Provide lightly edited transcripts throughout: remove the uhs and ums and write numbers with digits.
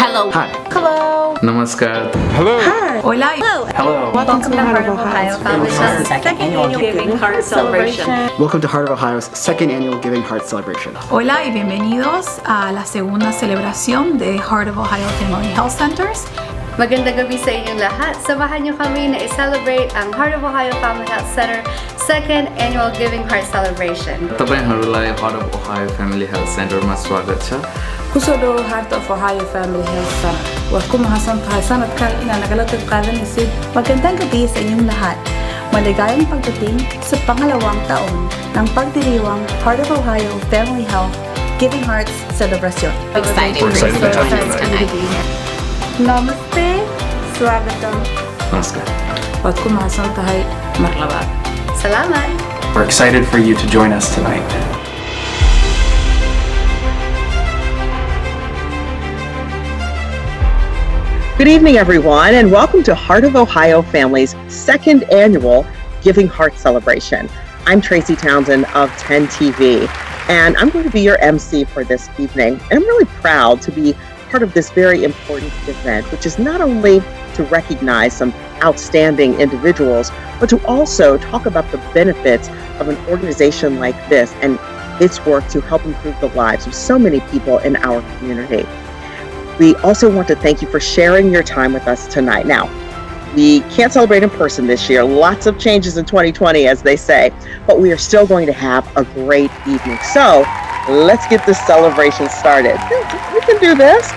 Hello. Hi. Hello. Namaskar. Hello. Hi. Hola. Hello. Hello. Welcome to Heart of Ohio Foundation's second annual Giving Heart Celebration. Welcome to Heart of Ohio's second annual Giving Heart Celebration. Hola y bienvenidos a la segunda celebración de Heart of Ohio Family Health Centers. Magandang gabi sa inyong lahat. Samahan niyo kami na i-celebrate ang Heart of Ohio Family Health Center second annual Giving Heart Celebration. तपाईहरुलाई Heart of Ohio Family Health Center मा स्वागत छ. kusoo Heart of Ohio Family Health Center. Waa ku mahadsan tahay sanadkan inaad nagala qayb qaadanaysid. Magandang gabi sa inyong lahat. Maligayang pagdating sa pangalawang taon ng pagdiriwang Heart of Ohio Family Health Giving Hearts Celebration. Excited to join us tonight. Namaste. Swagatam. Namaskar. Waad ku mahadsan tahay mar labaad. Salamat. We're excited for you to join us tonight. Good evening, everyone, and welcome to Heart of Ohio Family's second annual Giving Heart Celebration. I'm Tracy Townsend of 10 TV, and I'm going to be your MC for this evening. And I'm really proud to be part of this very important event, which is not only to recognize some outstanding individuals, but to also talk about the benefits of an organization like this and its work to help improve the lives of so many people in our community. We also want to thank you for sharing your time with us tonight. Now, we can't celebrate in person this year. Lots of changes in 2020, as they say, but we are still going to have a great evening. So let's get this celebration started. We can do this.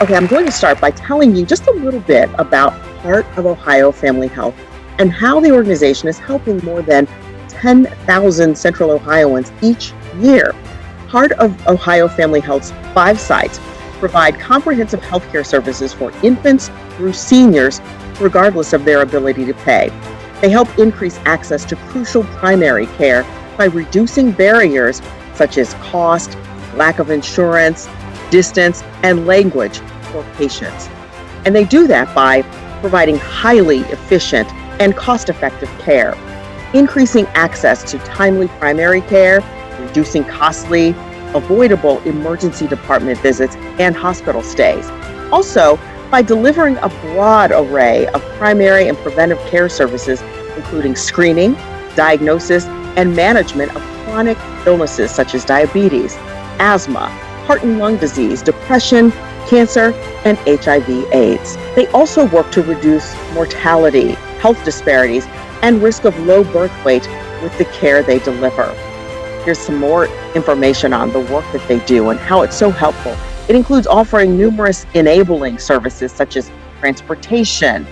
Okay, I'm going to start by telling you just a little bit about Heart of Ohio Family Health and how the organization is helping more than 10,000 Central Ohioans each year. Heart of Ohio Family Health's 5 sites provide comprehensive healthcare services for infants through seniors, regardless of their ability to pay. They help increase access to crucial primary care by reducing barriers such as cost, lack of insurance, distance, and language for patients. And they do that by providing highly efficient and cost-effective care, increasing access to timely primary care, reducing costly, avoidable emergency department visits and hospital stays. Also, by delivering a broad array of primary and preventive care services, including screening, diagnosis, and management of chronic illnesses such as diabetes, asthma, heart and lung disease, depression, cancer, and HIV/AIDS. They also work to reduce mortality, health disparities, and risk of low birth weight with the care they deliver. Here's some more information on the work that they do and how it's so helpful. It includes offering numerous enabling services such as transportation,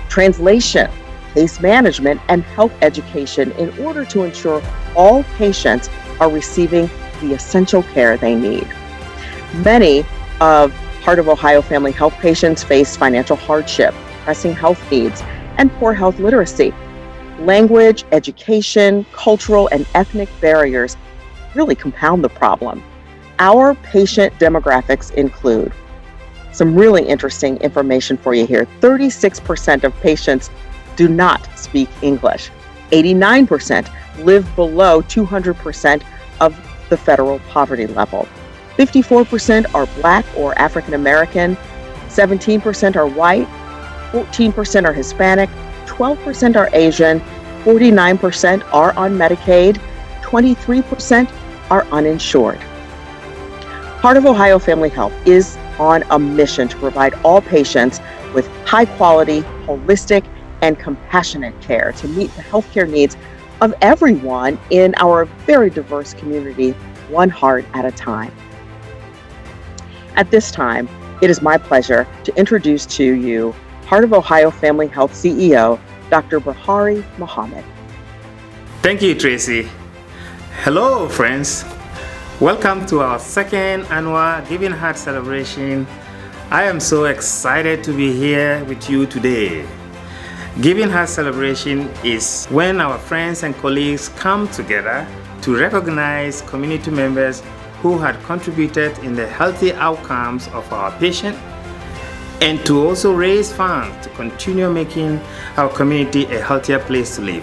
translation, case management, and health education in order to ensure all patients are receiving the essential care they need. Many of Heart of Ohio Family Health patients face financial hardship, pressing health needs, and poor health literacy. Language, education, cultural, and ethnic barriers really compound the problem. Our patient demographics include some really interesting information for you here. 36% of patients do not speak English. 89% live below 200% of the federal poverty level. 54% are Black or African American. 17% are white. 14% are Hispanic. 12% are Asian, 49% are on Medicaid, 23% are uninsured. Heart of Ohio Family Health is on a mission to provide all patients with high quality, holistic, and compassionate care to meet the healthcare needs of everyone in our very diverse community, one heart at a time. At this time, it is my pleasure to introduce to you Heart of Ohio Family Health CEO, Dr. Bahari Mohammed. Thank you, Tracy. Hello, friends. Welcome to our second annual Giving Heart Celebration. I am so excited to be here with you today. Giving Heart Celebration is when our friends and colleagues come together to recognize community members who had contributed in the healthy outcomes of our patients and to also raise funds to continue making our community a healthier place to live.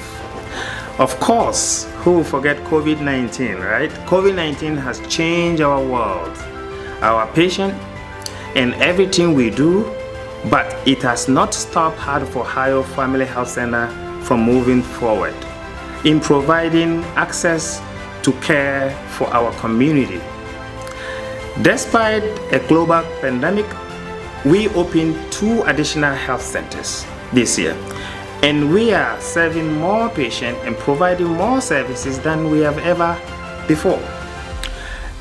Of course, who will forget COVID-19, right? COVID-19 has changed our world. Our patients, in everything we do, but it has not stopped Heart of Ohio Family Health Center from moving forward in providing access to care for our community. Despite a global pandemic, we opened 2 additional health centers this year, and we are serving more patients and providing more services than we have ever before.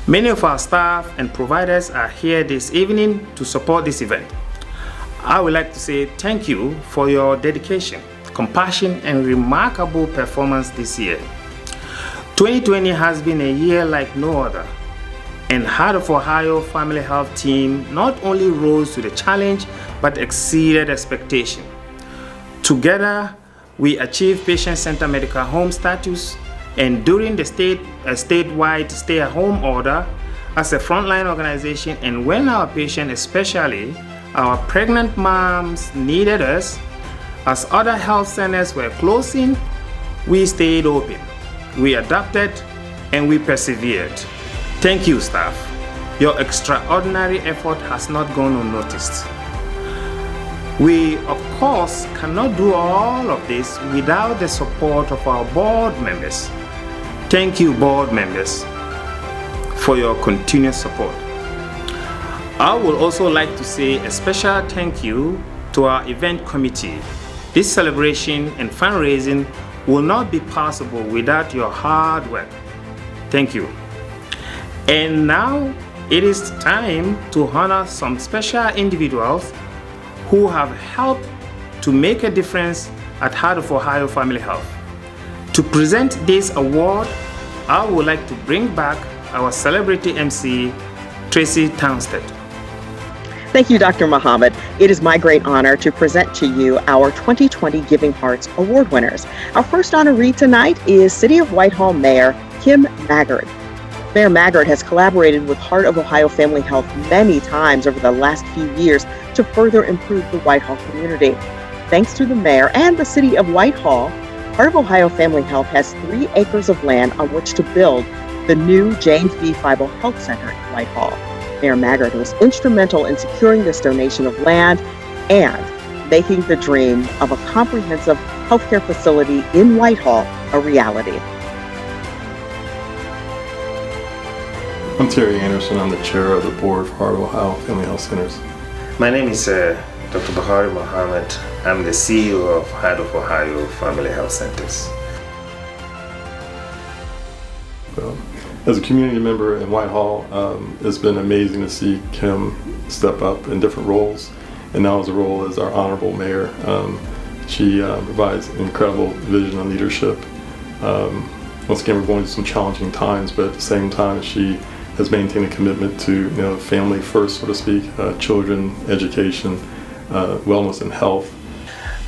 Many of our staff and providers are here this evening to support this event. I would like to say thank you for your dedication, compassion, and remarkable performance this year. 2020 has been a year like no other, and Heart of Ohio Family Health team not only rose to the challenge but exceeded expectation. Together, we achieved patient-centered medical home status, and during the statewide stay-at-home order, as a frontline organization, and when our patients, especially our pregnant moms, needed us, as other health centers were closing, we stayed open, we adapted, and we persevered. Thank you, staff. Your extraordinary effort has not gone unnoticed. We, of course, cannot do all of this without the support of our board members. Thank you, board members, for your continuous support. I would also like to say a special thank you to our event committee. This celebration and fundraising will not be possible without your hard work. Thank you. And now it is time to honor some special individuals who have helped to make a difference at Heart of Ohio Family Health. To present this award, I would like to bring back our celebrity MC, Tracy Townsend. Thank you, Dr. Muhammad. It is my great honor to present to you our 2020 Giving Hearts Award winners. Our first honoree tonight is City of Whitehall Mayor Kim Maggard. Mayor Maggard has collaborated with Heart of Ohio Family Health many times over the last few years to further improve the Whitehall community. Thanks to the mayor and the City of Whitehall, Heart of Ohio Family Health has 3 acres of land on which to build the new James B. Feibel Health Center in Whitehall. Mayor Maggard was instrumental in securing this donation of land and making the dream of a comprehensive healthcare facility in Whitehall a reality. I'm Terry Anderson. I'm the chair of the board for Heart of Ohio Family Health Centers. My name is Dr. Bahari Mohammed. I'm the CEO of Heart of Ohio Family Health Centers. As a community member in Whitehall, it's been amazing to see Kim step up in different roles, and now as a role as our honorable mayor. She provides incredible vision and leadership. Once again, we're going through some challenging times, but at the same time, she has maintained a commitment to family first, so to speak, children, education, wellness, and health.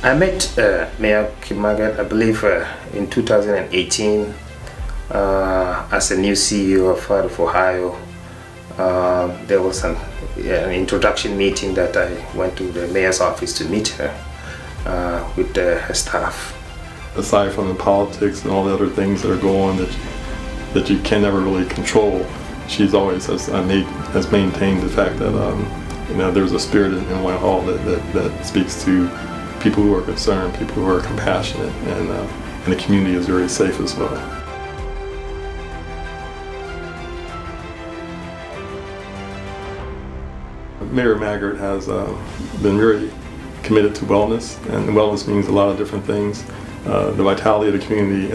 I met Mayor Kim Maggard, I believe, in 2018 as a new CEO of Heart of Ohio. There was an introduction meeting that I went to the mayor's office to meet her with her staff. Aside from the politics and all the other things that are going on that you can never really control, she's always has maintained the fact that there's a spirit in Whitehall that speaks to people who are concerned, people who are compassionate, and the community is very safe as well. Mayor Maggard has been very committed to wellness, and wellness means a lot of different things. The vitality of the community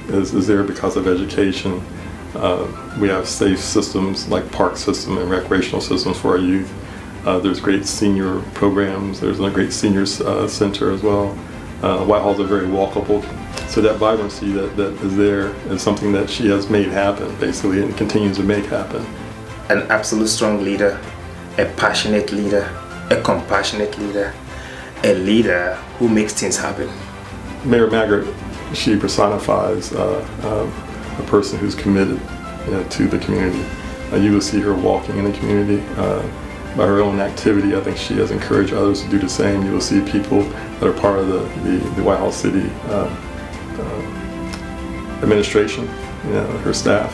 is there because of education. We have safe systems like park system and recreational systems for our youth. There's great senior programs. There's a great seniors center as well. Whitehall's are very walkable. So that vibrancy that is there is something that she has made happen, basically, and continues to make happen. An absolute strong leader, a passionate leader, a compassionate leader, a leader who makes things happen. Mayor Maggard, she personifies a person who's committed to the community. You will see her walking in the community. By her own activity, I think she has encouraged others to do the same. You will see people that are part of the Whitehall City administration, her staff.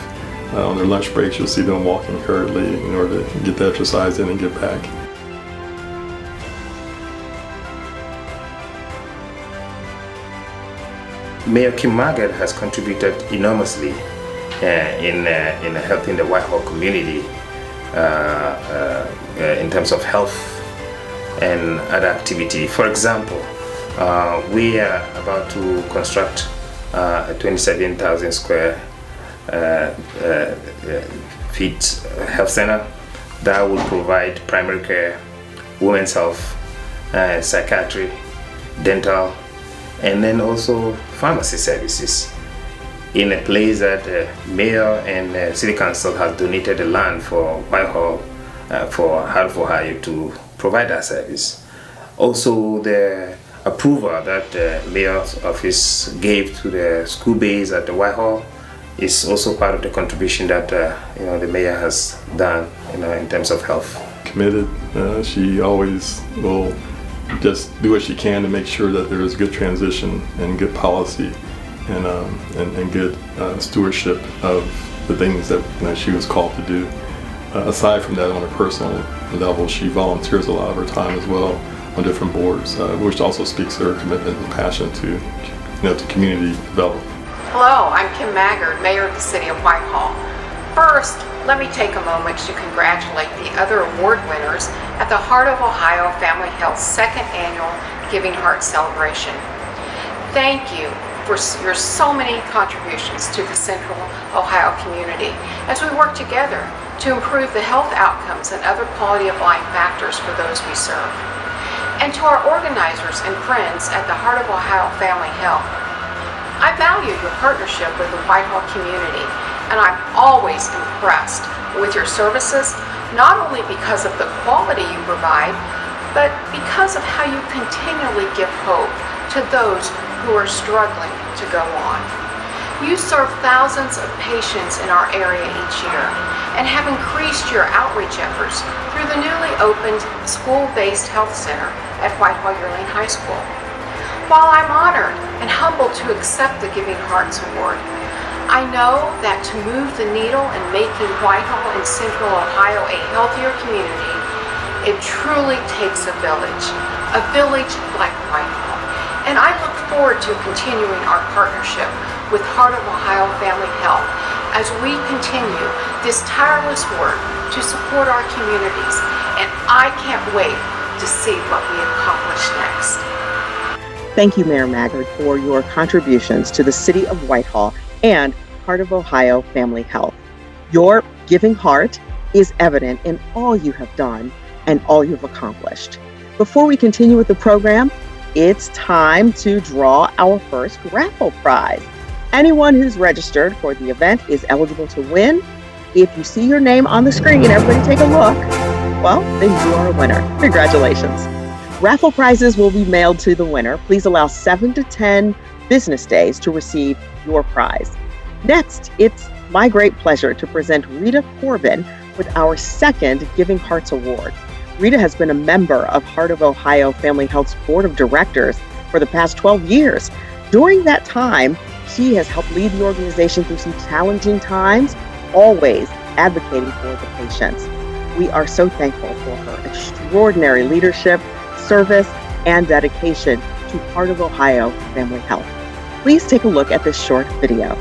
On their lunch breaks, you'll see them walking hurriedly in order to get the exercise in and get back. Mayor Kim Maggard has contributed enormously in helping the Whitehall community in terms of health and other activity. For example, we are about to construct a 27,000 square feet health center that will provide primary care, women's health, psychiatry, dental, and then also pharmacy services in a place that Mayor and City Council have donated the land for Whitehall for Heart of Ohio to provide that service. Also, the approval that the Mayor's office gave to the school base at the Whitehall is also part of the contribution that the Mayor has done in terms of health. Committed. She always will just do what she can to make sure that there is good transition and good policy and good stewardship of the things that she was called to do. Aside from that, on a personal level, she volunteers a lot of her time as well on different boards, which also speaks to her commitment and passion to community development. Hello, I'm Kim Maggard, Mayor of the City of Whitehall. First, let me take a moment to congratulate the other award winners at the Heart of Ohio Family Health Second Annual Giving Heart Celebration. Thank you for your so many contributions to the Central Ohio community as we work together to improve the health outcomes and other quality of life factors for those we serve. And to our organizers and friends at the Heart of Ohio Family Health, I value your partnership with the Whitehall community, and I'm always impressed with your services, not only because of the quality you provide, but because of how you continually give hope to those who are struggling to go on. You serve thousands of patients in our area each year and have increased your outreach efforts through the newly opened school-based health center at Whitehall Yearling High School. While I'm honored and humbled to accept the Giving Hearts Award, I know that to move the needle in making Whitehall and Central Ohio a healthier community, it truly takes a village like Whitehall. And I look forward to continuing our partnership with Heart of Ohio Family Health as we continue this tireless work to support our communities, and I can't wait to see what we accomplish next. Thank you, Mayor Maggard, for your contributions to the City of Whitehall and Heart of Ohio Family Health. Your giving heart is evident in all you have done and all you've accomplished. Before we continue with the program, it's time to draw our first raffle prize. Anyone who's registered for the event is eligible to win. If you see your name on the screen, everybody take a look. Well, then you are a winner. Congratulations. Raffle prizes will be mailed to the winner. Please allow 7 to 10 business days to receive your prize. Next, it's my great pleasure to present Rita Corbin with our second Giving Hearts Award. Rita has been a member of Heart of Ohio Family Health's Board of Directors for the past 12 years. During that time, she has helped lead the organization through some challenging times, always advocating for the patients. We are so thankful for her extraordinary leadership, service, and dedication to Heart of Ohio Family Health. Please take a look at this short video.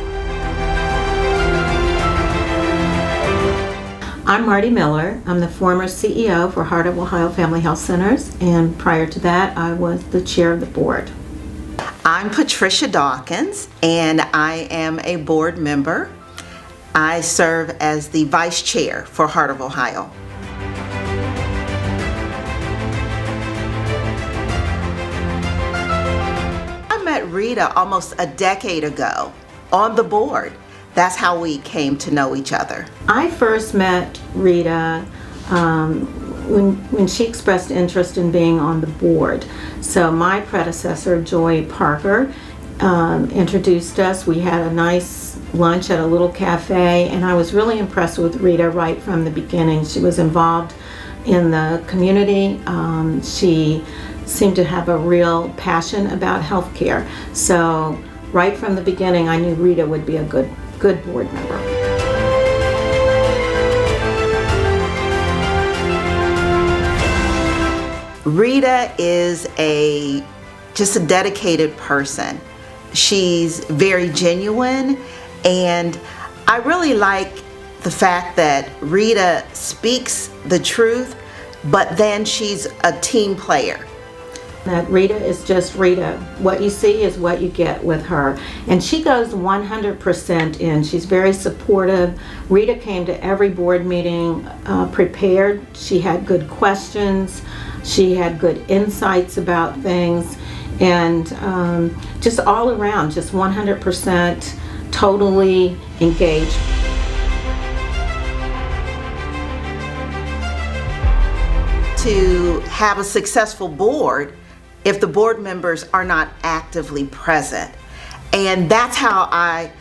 I'm Marty Miller. I'm the former CEO for Heart of Ohio Family Health Centers, and prior to that, I was the chair of the board. I'm Patricia Dawkins, and I am a board member. I serve as the vice chair for Heart of Ohio. I met Rita almost a decade ago on the board. That's how we came to know each other. I first met Rita when she expressed interest in being on the board. So my predecessor, Joy Parker, introduced us. We had a nice lunch at a little cafe, and I was really impressed with Rita right from the beginning. She was involved in the community. She seemed to have a real passion about healthcare. So right from the beginning, I knew Rita would be a good board member. Rita is just a dedicated person, She's very genuine, and I really like the fact that Rita speaks the truth, but then she's a team player. That Rita is just Rita. What you see is what you get with her. And she goes 100% in. She's very supportive. Rita came to every board meeting prepared. She had good questions. She had good insights about things. And just all around, just 100% totally engaged. To have a successful board if the board members are not actively present. And that's how I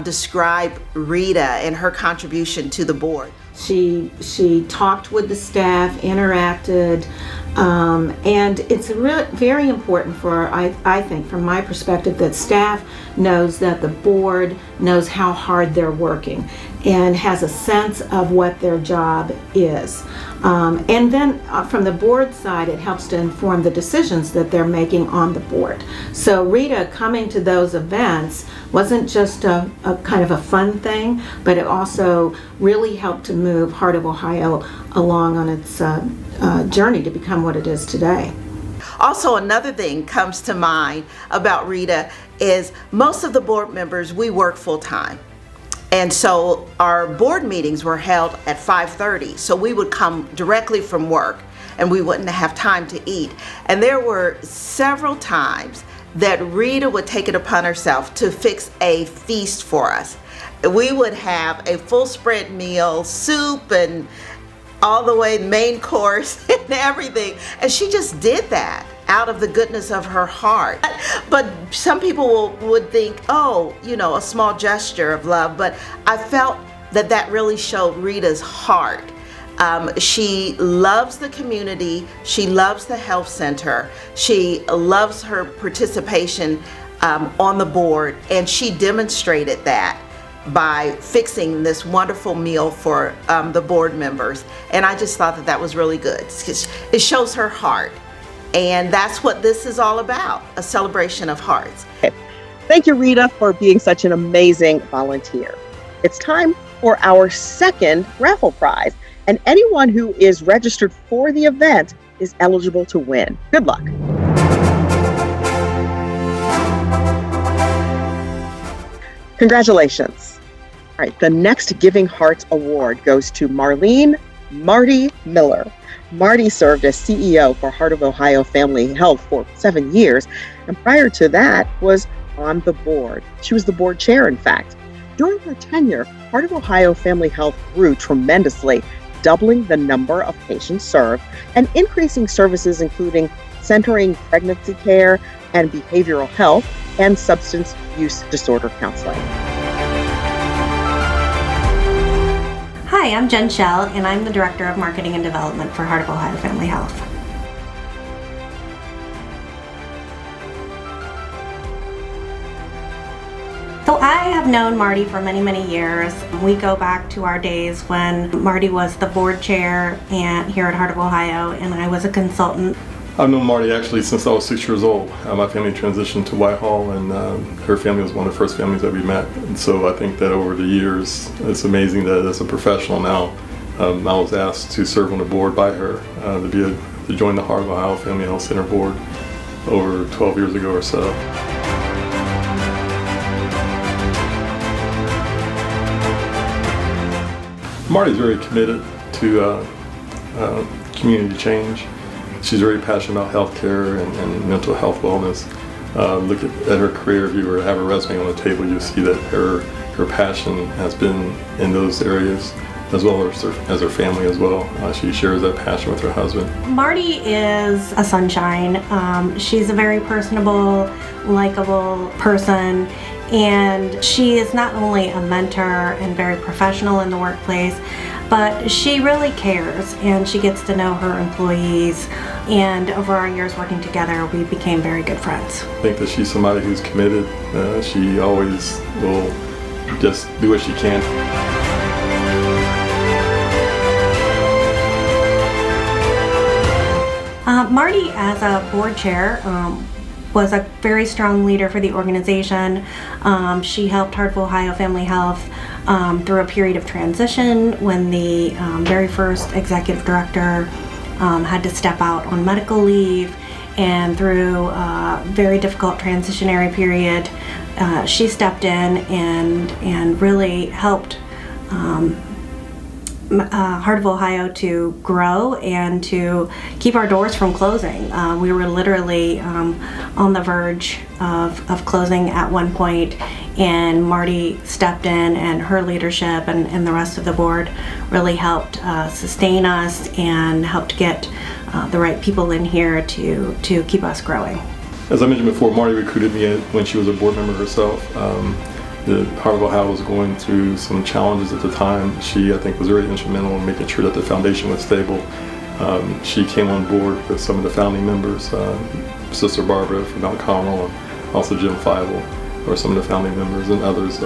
describe Rita and her contribution to the board. She talked with the staff, interacted, and it's very important for, I think, from my perspective, that staff knows that the board knows how hard they're working and has a sense of what their job is. And then from the board side, it helps to inform the decisions that they're making on the board. So Rita coming to those events wasn't just a kind of a fun thing, but it also really helped to move Heart of Ohio along on its journey to become what it is today. Also, another thing comes to mind about Rita is most of the board members, we work full-time. And so our board meetings were held at 5:30. So we would come directly from work and we wouldn't have time to eat. And there were several times that Rita would take it upon herself to fix a feast for us. We would have a full spread meal, soup and all the way main course and everything. And she just did that out of the goodness of her heart. But some people would think, oh, you know, a small gesture of love, but I felt that that really showed Rita's heart. She loves the community, she loves the health center, she loves her participation on the board, and she demonstrated that by fixing this wonderful meal for the board members. And I just thought that that was really good. It shows her heart. And that's what this is all about, a celebration of hearts. Okay. Thank you, Rita, for being such an amazing volunteer. It's time for our second raffle prize, and anyone who is registered for the event is eligible to win. Good luck. Congratulations. All right, the next Giving Hearts Award goes to Marlene Marty Miller. Marty served as CEO for Heart of Ohio Family Health for 7 years, and prior to that was on the board. She was the board chair, in fact. During her tenure, Heart of Ohio Family Health grew tremendously, doubling the number of patients served and increasing services including centering pregnancy care and behavioral health and substance use disorder counseling. Hi, I'm Jen Schell, and I'm the Director of Marketing and Development for Heart of Ohio Family Health. So I have known Marty for many, many years. We go back to our days when Marty was the board chair here at Heart of Ohio, and I was a consultant. I've known Marty actually since I was 6 years old. My family transitioned to Whitehall, and her family was one of the first families that we met. And so I think that over the years, it's amazing that as a professional now, I was asked to serve on the board by her to join the Heart of Ohio Family Health Center board over 12 years ago or so. Marty's very committed to community change. She's very passionate about healthcare and mental health wellness. Look at her career. If you were to have her resume on the table, you'll see that her passion has been in those areas, as well as her family as well. She shares that passion with her husband. Marty is a sunshine. She's a very personable, likable person, and she is not only a mentor and very professional in the workplace, but she really cares, and she gets to know her employees, and over our years working together, we became very good friends. I think that she's somebody who's committed. She always will just do what she can. Marty, as a board chair, was a very strong leader for the organization. She helped Heart of Ohio Family Health through a period of transition when the very first executive director had to step out on medical leave, and through a very difficult transitionary period, she stepped in and really helped Heart of Ohio to grow and to keep our doors from closing. We were literally on the verge of closing at one point, and Marty stepped in, and her leadership and the rest of the board really helped sustain us and helped get the right people in here to keep us growing. As I mentioned before, Marty recruited me when she was a board member herself. The Heart of Ohio was going through some challenges at the time. She, I think, was very instrumental in making sure that the foundation was stable. She came on board with some of the founding members, Sister Barbara from Mount Carmel, and also Jim Feibel, or some of the founding members, and others.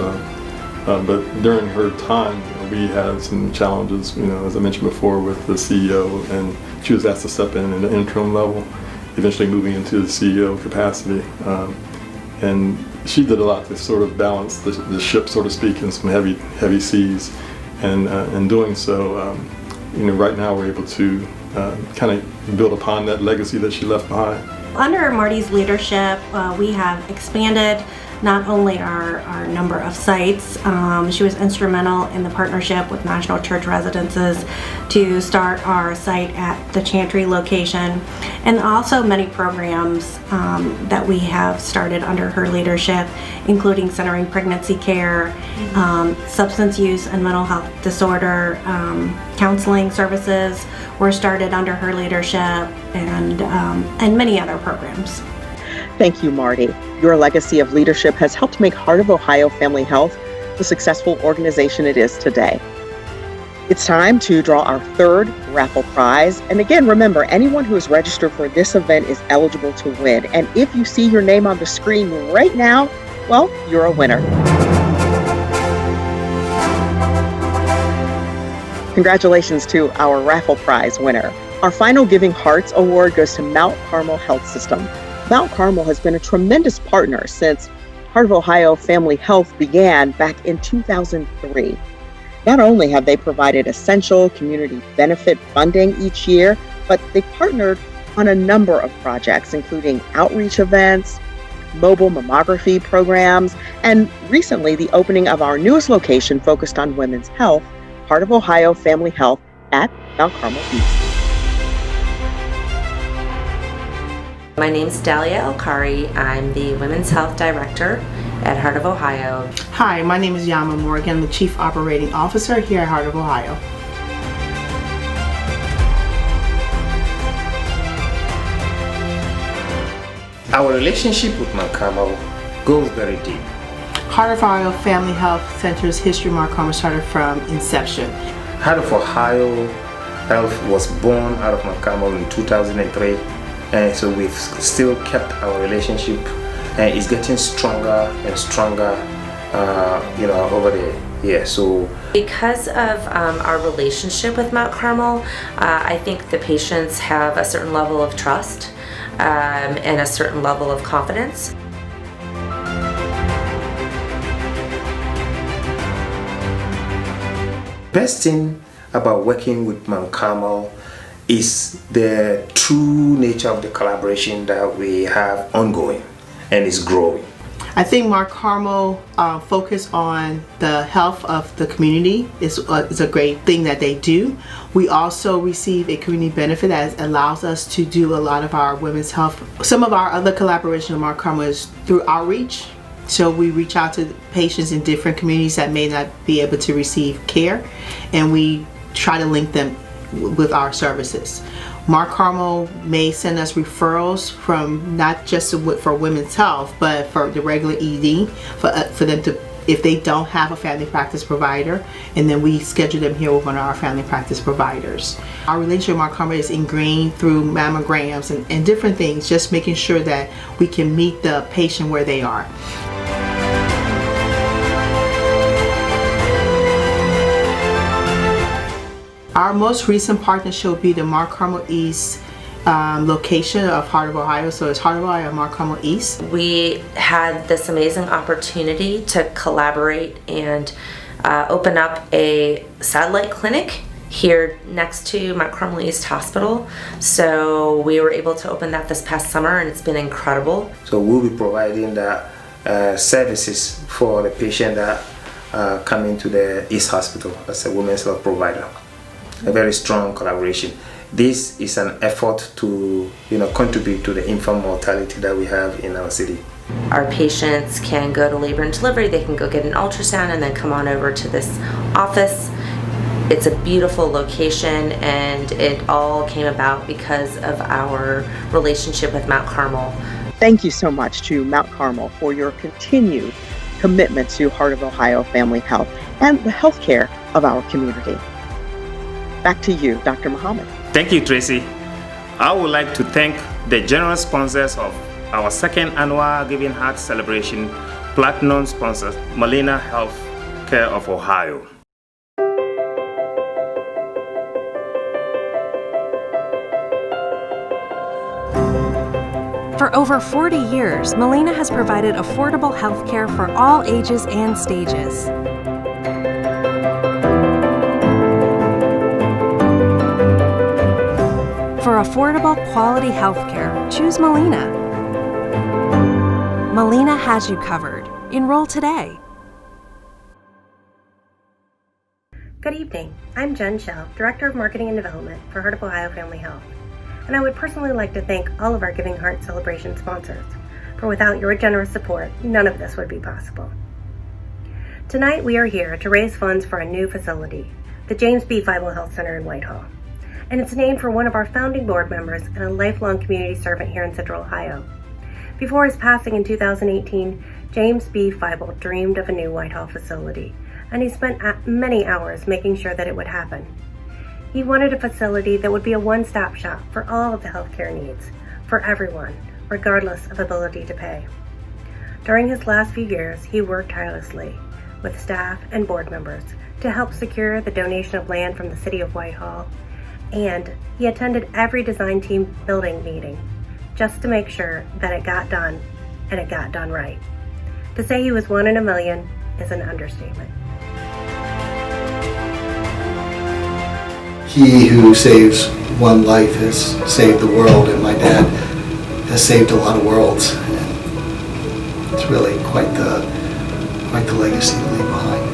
But during her time, we had some challenges, as I mentioned before, with the CEO, and she was asked to step in the interim level, eventually moving into the CEO capacity. And she did a lot to sort of balance the ship, so to speak, in some heavy seas. And in doing so, right now we're able to kind of build upon that legacy that she left behind. Under Marty's leadership, we have expanded not only our number of sites. She was instrumental in the partnership with National Church Residences to start our site at the Chantry location, and also many programs that we have started under her leadership, including centering pregnancy care, substance use and mental health disorder counseling services were started under her leadership, and many other programs. Thank you, Marty. Your legacy of leadership has helped make Heart of Ohio Family Health the successful organization it is today. It's time to draw our third raffle prize. And again, remember, anyone who is registered for this event is eligible to win. And if you see your name on the screen right now, well, you're a winner. Congratulations to our raffle prize winner. Our final Giving Hearts award goes to Mount Carmel Health System. Mount Carmel has been a tremendous partner since Heart of Ohio Family Health began back in 2003. Not only have they provided essential community benefit funding each year, but they partnered on a number of projects, including outreach events, mobile mammography programs, and recently the opening of our newest location focused on women's health, Heart of Ohio Family Health at Mount Carmel East. My name's Dalia Elkari. I'm the Women's Health Director at Heart of Ohio. Hi, my name is Yama Morgan, the Chief Operating Officer here at Heart of Ohio. Our relationship with Mount Carmel goes very deep. Heart of Ohio Family Health Center's history Mount Carmel started from inception. Heart of Ohio Health was born out of Mount Carmel in 2003. And so we've still kept our relationship, and it's getting stronger and stronger, over the years. So because of our relationship with Mount Carmel, I think the patients have a certain level of trust and a certain level of confidence. Best thing about working with Mount Carmel is the true nature of the collaboration that we have ongoing, and is growing. I think Mount Carmel focus on the health of the community is a great thing that they do. We also receive a community benefit that allows us to do a lot of our women's health. Some of our other collaboration with Mount Carmel is through outreach. So we reach out to patients in different communities that may not be able to receive care, and we try to link them with our services. Mount Carmel may send us referrals from not just for women's health, but for the regular ED, for them to, if they don't have a family practice provider, and then we schedule them here with one of our family practice providers. Our relationship with Mount Carmel is ingrained through mammograms and different things, just making sure that we can meet the patient where they are. Our most recent partnership will be the Mount Carmel East location of Heart of Ohio. So it's Heart of Ohio, Mount Carmel East. We had this amazing opportunity to collaborate and open up a satellite clinic here next to Mount Carmel East Hospital. So we were able to open that this past summer, and it's been incredible. So we'll be providing the services for the patient that come into the East Hospital as a women's health provider. A very strong collaboration. This is an effort to contribute to the infant mortality that we have in our city. Our patients can go to labor and delivery, they can go get an ultrasound and then come on over to this office. It's a beautiful location, and it all came about because of our relationship with Mount Carmel. Thank you so much to Mount Carmel for your continued commitment to Heart of Ohio Family Health and the healthcare of our community. Back to you, Dr. Muhammad. Thank you, Tracy. I would like to thank the general sponsors of our second annual Giving Heart Celebration, platinum sponsors, Molina Healthcare of Ohio. For over 40 years, Molina has provided affordable health care for all ages and stages. For affordable, quality health care, choose Molina. Molina has you covered. Enroll today. Good evening. I'm Jen Schell, Director of Marketing and Development for Heart of Ohio Family Health. And I would personally like to thank all of our Giving Heart Celebration sponsors, for without your generous support, none of this would be possible. Tonight we are here to raise funds for a new facility, the James B. Feibel Health Center in Whitehall. And it's named for one of our founding board members and a lifelong community servant here in Central Ohio. Before his passing in 2018, James B. Feibel dreamed of a new Whitehall facility, and he spent many hours making sure that it would happen. He wanted a facility that would be a one-stop shop for all of the healthcare needs, for everyone, regardless of ability to pay. During his last few years, he worked tirelessly with staff and board members to help secure the donation of land from the city of Whitehall, and he attended every design team building meeting just to make sure that it got done, and it got done right. To say he was one in a million is an understatement. He who saves one life has saved the world, and my dad has saved a lot of worlds. And it's really quite the legacy to leave behind.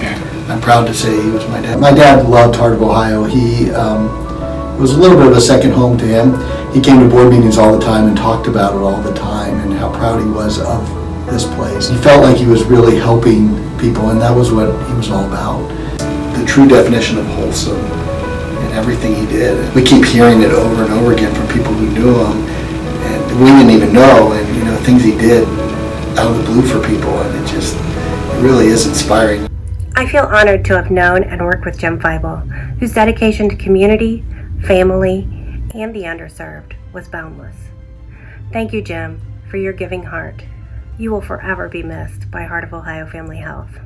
Yeah. I'm proud to say he was my dad. My dad loved Heart of Ohio. It was a little bit of a second home to him. He came to board meetings all the time and talked about it all the time and how proud he was of this place. He felt like he was really helping people, and that was what he was all about. The true definition of wholesome. Everything he did. We keep hearing it over and over again from people who knew him, and we didn't even know, and things he did out of the blue for people, and it really is inspiring. I feel honored to have known and worked with Jim Feibel, whose dedication to community, family, and the underserved was boundless. Thank you, Jim, for your giving heart. You will forever be missed by Heart of Ohio Family Health.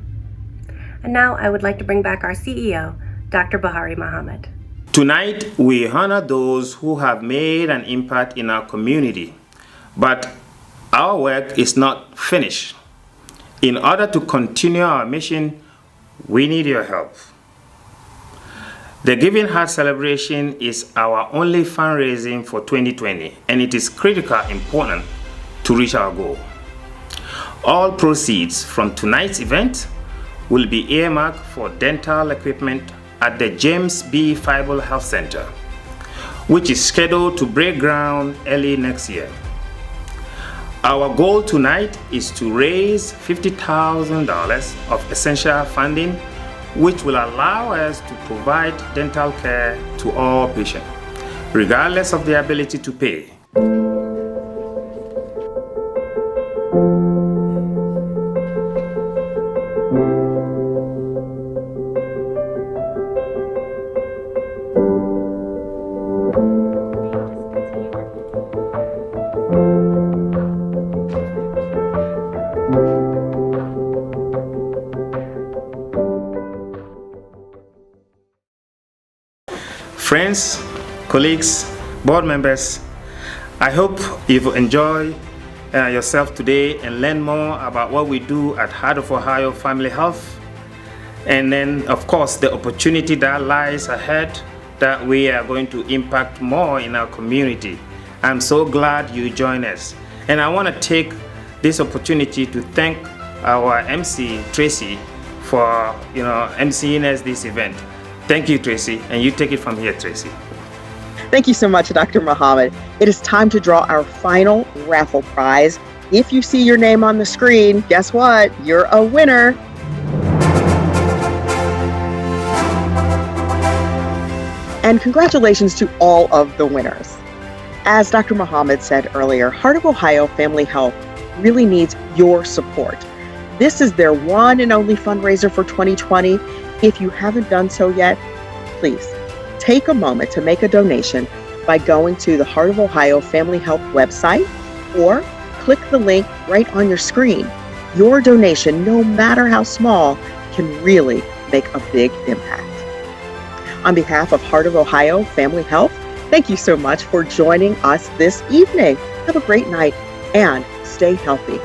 And now I would like to bring back our CEO, Dr. Bahari Muhammad. Tonight, we honor those who have made an impact in our community, but our work is not finished. In order to continue our mission, we need your help. The Giving Heart Celebration is our only fundraising for 2020, and it is critically important to reach our goal. All proceeds from tonight's event will be earmarked for dental equipment at the James B. Feibel Health Center, which is scheduled to break ground early next year. Our goal tonight is to raise $50,000 of essential funding, which will allow us to provide dental care to all patients, regardless of their ability to pay. Friends, colleagues, board members, I hope you've enjoyed yourself today and learn more about what we do at Heart of Ohio Family Health. And then, of course, the opportunity that lies ahead that we are going to impact more in our community. I'm so glad you joined us. And I want to take this opportunity to thank our MC, Tracy, for emceeing us this event. Thank you, Tracy, and you take it from here, Tracy. Thank you so much, Dr. Muhammad. It is time to draw our final raffle prize. If you see your name on the screen, guess what? You're a winner. And congratulations to all of the winners. As Dr. Muhammad said earlier, Heart of Ohio Family Health really needs your support. This is their one and only fundraiser for 2020. If you haven't done so yet, please take a moment to make a donation by going to the Heart of Ohio Family Health website or click the link right on your screen. Your donation, no matter how small, can really make a big impact. On behalf of Heart of Ohio Family Health, thank you so much for joining us this evening. Have a great night and stay healthy.